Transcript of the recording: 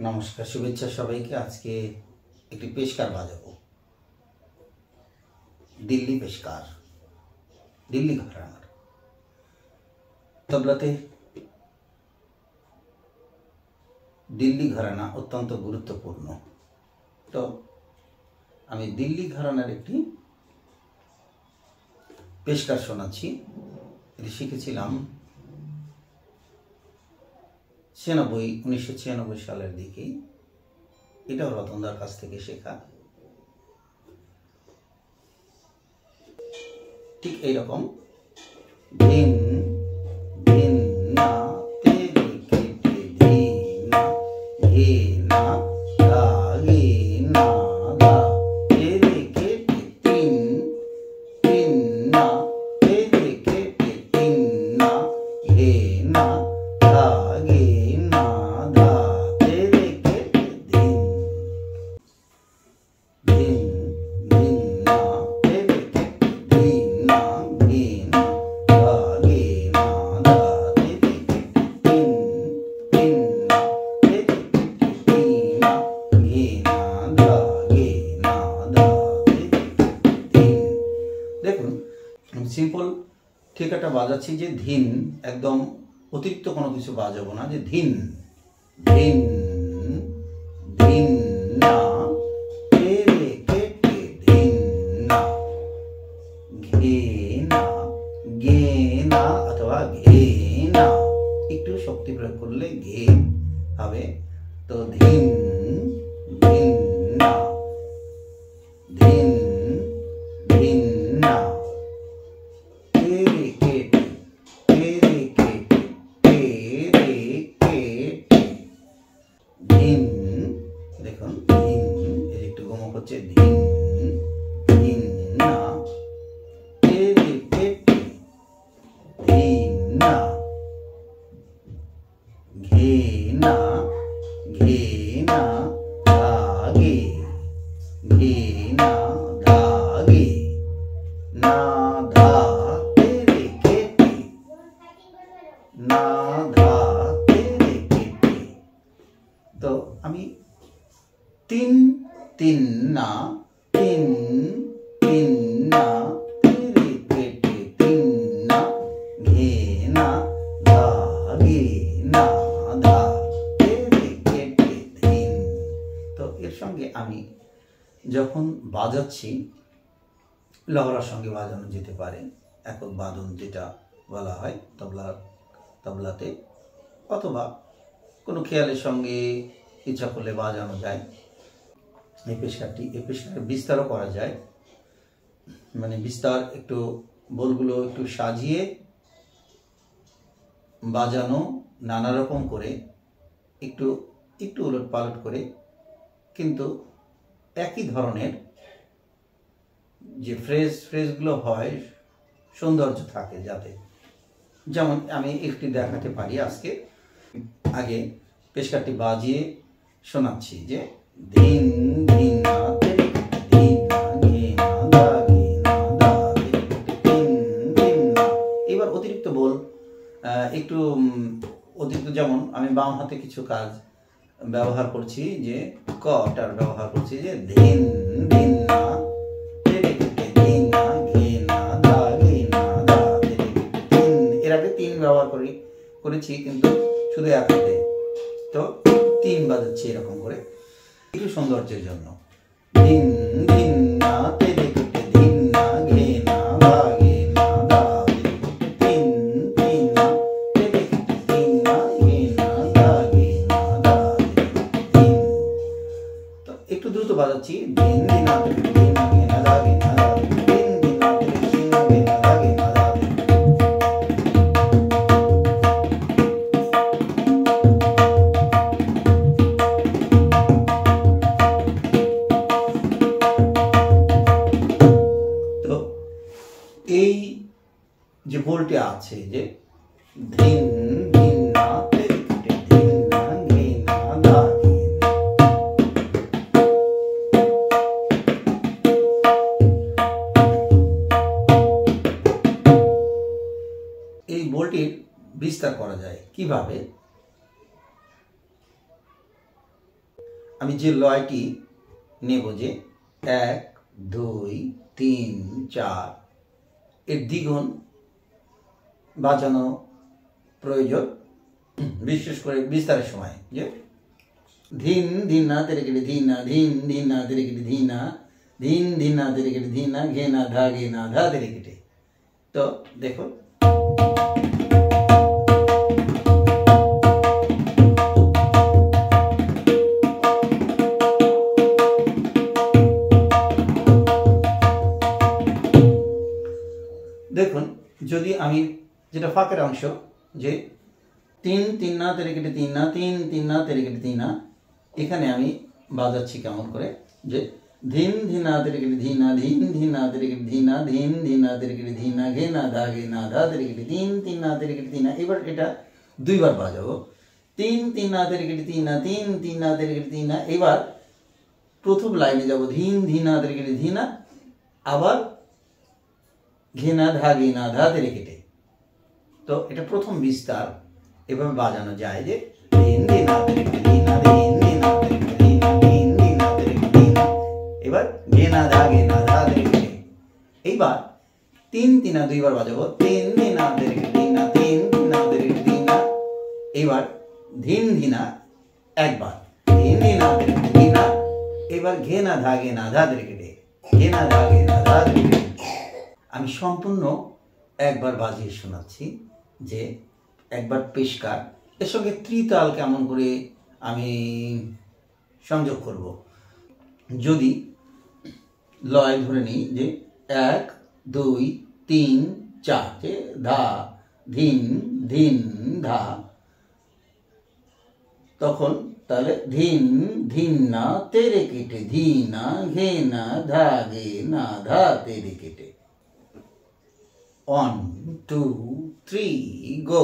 নমস্কার, শুভেচ্ছা সবাইকে। আজকে একটি পেশকার বাজাবো, দিল্লি পেশকার, দিল্লি ঘরানার। তবলাতে দিল্লি ঘরানা অত্যন্ত গুরুত্বপূর্ণ। তো আমি দিল্লি ঘরানার একটি পেশকার শোনাচ্ছি। এটি শিখেছিলাম 1996 সালের দিকে। এটাও রতনদার কাছ থেকে শেখা। ঠিক এইরকম ধিন ধিন না তেরে কেটে ধিন না ঘে না গা গে না গা তেরে কেটে তিন তিন না তেরে কেটে তিন না ঘে না গা গে না গা তেরে কেটে ধিন ধিন ধিন না তেরে কেটে ধিন না ঘে না গা গে না গা তেরে কেটে তিন তিন না তেরে কেটে তিন না ঘে না গা গে না গা তেরে কেটে তিন। দেখুন, সিম্পল ঠিকাটা বাজাচ্ছি যে ধিন, একদম অতিরিক্ত কোনো কিছু বাজাবো না। যে ধিন ধিন ধিন না তেরে কেটে ধিন না ঘে না গে না অথবা ঘে না, একটু শক্তি প্রয়োগ করলে ঘে হবে। তো ধিন ধিন না ধিন ধিন না তেরে কেটে তেরে কেটে তেরে কেটে ধিন। দেখুন ধিন, এর একটু গমক হচ্ছে ধিন ধিন না তেরে কেটে ধিন না ঘে না ঘে না গা গে ঘে না গা গে না ধা তেরে কেটে না ধা তেরে কেটে। তো আমি তিন তিন না তিন তিন না তেরে কেটে তিন না ঘে না ধা গে না ধা তেরে কেটে ধিন। তো এর সঙ্গে আমি যখন বাজাচ্ছি, লহরার সঙ্গে বাজানো যেতে পারে, একক বাদন যেটা বলা হয় তবলাতে, অথবা কোনো খেয়ালের সঙ্গে ইচ্ছা করলে বাজানো যায়। এই পেশকার বিস্তারও করা যায়, মানে বিস্তার একটু বোলগুলো একটু সাজিয়ে বাজানো, নানা রকম করে একটু একটু উলট পালট করে, কিন্তু একই ধরনের যে ফ্রেজগুলো হয় সৌন্দর্য থাকে যাতে। যেমন আমি একটি দেখাতে পারি আজকে। আগে পেশকারটি বাজিয়ে শোনাচ্ছি যে ধিন ধিন না তেরে কেটে ধিন না ঘে না গা গে না দা তেরে কেটে তিন তিন না। এবার অতিরিক্ত বল একটু অতিরিক্ত, যেমন আমি বাম হাতে কিছু কাজ ব্যবহার করছি, যে কটার ব্যবহার করছি, যে ধিন ধিন না তেরে কেটে ধিন না ঘে না দা গে না দা তেরে কেটে তিন। এর আগে তিন ব্যবহার করেছি কিন্তু শুধু এক হাতে। তো তিন বাজাচ্ছি এরকম করে, একটু সৌন্দর্যের জন্য। ধিন ধিন না তেরে কেটে ধিন না ঘে না গা গে না দা তেরে কেটে তিন তিন না তেরে কেটে তিন না ঘে না গা গে না দা তেরে কেটে তিন। তো একটু দ্রুত বাজাচ্ছি, ধিন ধিন না তেরে কেটে ধিন না ঘে না গা গে না দা তিন তিন না তেরে কেটে তিন না ঘে না গা গে না দা। এই যে বোলটি আছে, যে ধিন ধিন না তেরে কেটে ধিন না ঘে না দা গে না, এই বোলটির বিস্তার করা যায় কিভাবে? আমি যে লয়টি নেব, যে 1 2 3 4 এর দ্বিগুণ বাজানো প্রয়োজন, বিশেষ করে বিস্তারের সময়। যে ধিন ধিনা তেরেকেটে ধিনা, ধিন ধিনা তেরেকেটে ধিনা, ধিন ধিনা তেরেকেটে ধিনা, ঘেনা ধা ঘেনা ধা তেরেকেটে। তো দেখুন, দেখুন যদি আমি যেটা ফাঁকের অংশ, যে 3 3 না তেরেকেটে 3 না, 3 3 না তেরেকেটে 3 না, এখানে আমি বাজাচ্ছি কেমন করে, যে ধিন ধিনা তেরেকেটে ধিনা, ধিন ধিনা তেরেকেটে ধিনা, ধিন ধিনা তেরেকেটে ধিনা, ঘেনা ধা ঘেনা ধা তেরেকেটে 3 3 না তেরেকেটে 3 না। এবার এটা দুইবার বাজাবো, 3 3 না তেরেকেটে 3 না, 3 3 না তেরেকেটে 3 না। এবার প্রথম লাইনে যাব ধিন ধিনা তেরেকেটে ধিনা, আবার ঘেনা ধা ঘেনা ধা তেরেকেটে। তো এটা প্রথম বিস্তার, এভাবে বাজানো যায়, যে ধিন ধিনা তেরেকেটে ধিনা, ধিন ধিনা তেরেকেটে ধিনা, ধিন ধিনা তেরেকেটে ধিনা, এবার ঘেনা ধা ঘেনা ধা তেরেকেটে। এইবার 3 3 না দুইবার বাজাবো, 3 ধিনা তেরেকেটে ধিনা, 3 ধিনা তেরেকেটে ধিনা। এবার ধিন ধিনা একবার, ধিন ধিনা তেরেকেটে ধিনা, এবার ঘেনা ধা ঘেনা ধা তেরেকেটে, ঘেনা ধা ঘেনা ধা তেরেকেটে। আমি সম্পূর্ণ একবার বাজিয়ে শোনাচ্ছি, যে একবার পেশকার, এর সঙ্গে ত্রিতাল কেমন করে আমি সংযোগ করব। যদি লয় ধরে নিই, যে 1 2 3 4, যে ধা ধিন ধিন ধা, তখন তাহলে ধিন ধিনা তেরেকেটে ধিনা, ঘেনা ধা ঘেনা ধা তেরেকেটে। 1 2 3 go.